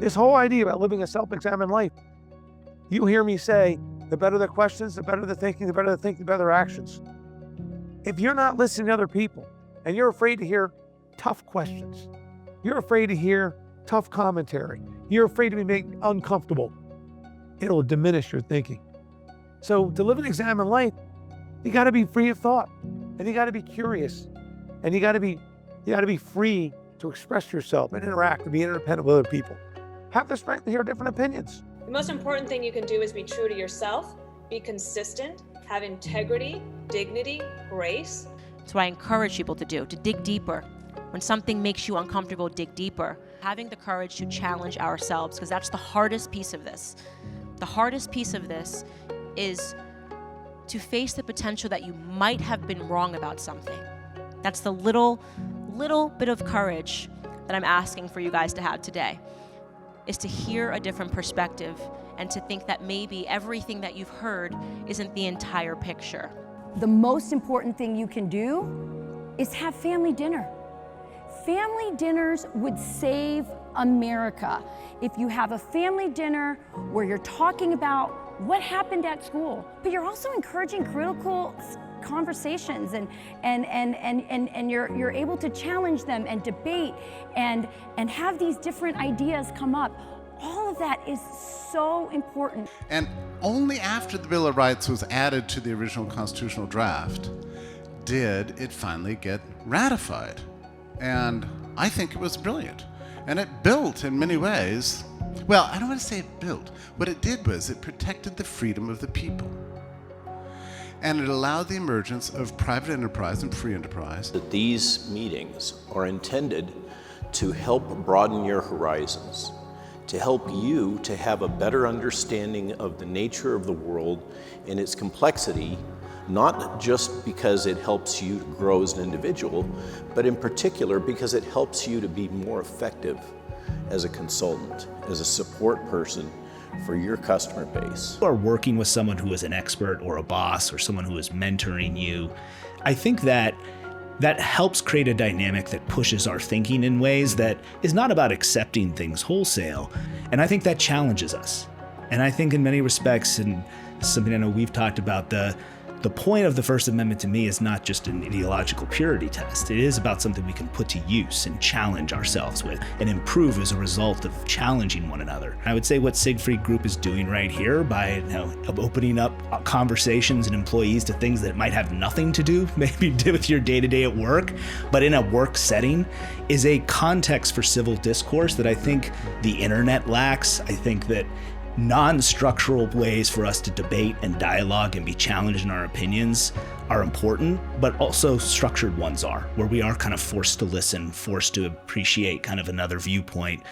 This whole idea about living a self-examined life, you hear me say, the better the questions, the better the thinking, the better the thinking, the better the actions. If you're not listening to other people and you're afraid to hear tough questions, you're afraid to hear tough commentary, you're afraid to be made uncomfortable, it'll diminish your thinking. So to live an examined life, you got to be free of thought, and you got to be curious, and you got to be free to express yourself and interact and be interdependent with other people. Have the strength to hear different opinions. The most important thing you can do is be true to yourself, be consistent, have integrity, dignity, grace. That's what I encourage people to do, to dig deeper. When something makes you uncomfortable, dig deeper. Having the courage to challenge ourselves, because that's the hardest piece of this. The hardest piece of this is to face the potential that you might have been wrong about something. That's the little bit of courage that I'm asking for you guys to have today, is to hear a different perspective and to think that maybe everything that you've heard isn't the entire picture. The most important thing you can do is have family dinner. Family dinners would save America. If you have a family dinner where you're talking about what happened at school, but you're also encouraging critical conversations and you're able to challenge them and debate and have these different ideas come up. All of that is so important. And only after the Bill of Rights was added to the original constitutional draft did it finally get ratified. And I think it was brilliant. And it built in many ways, well, I don't want to say it built. What it did was it protected the freedom of the people. And it allowed the emergence of private enterprise and free enterprise. That these meetings are intended to help broaden your horizons, to help you to have a better understanding of the nature of the world and its complexity, not just because it helps you to grow as an individual, but in particular because it helps you to be more effective as a consultant, as a support person for your customer base. Or working with someone who is an expert or a boss or someone who is mentoring you, I think that helps create a dynamic that pushes our thinking in ways that is not about accepting things wholesale. And I think that challenges us. And I think in many respects, and something I know we've talked about, the point of the First Amendment to me is not just an ideological purity test. It is about something we can put to use and challenge ourselves with and improve as a result of challenging one another. I would say what Siegfried Group is doing right here by opening up conversations and employees to things that might have nothing to do, maybe do with your day-to-day at work, but in a work setting, is a context for civil discourse that I think the internet lacks. I think that non-structural ways for us to debate and dialogue and be challenged in our opinions are important, but also structured ones are, where we are kind of forced to listen, forced to appreciate kind of another viewpoint,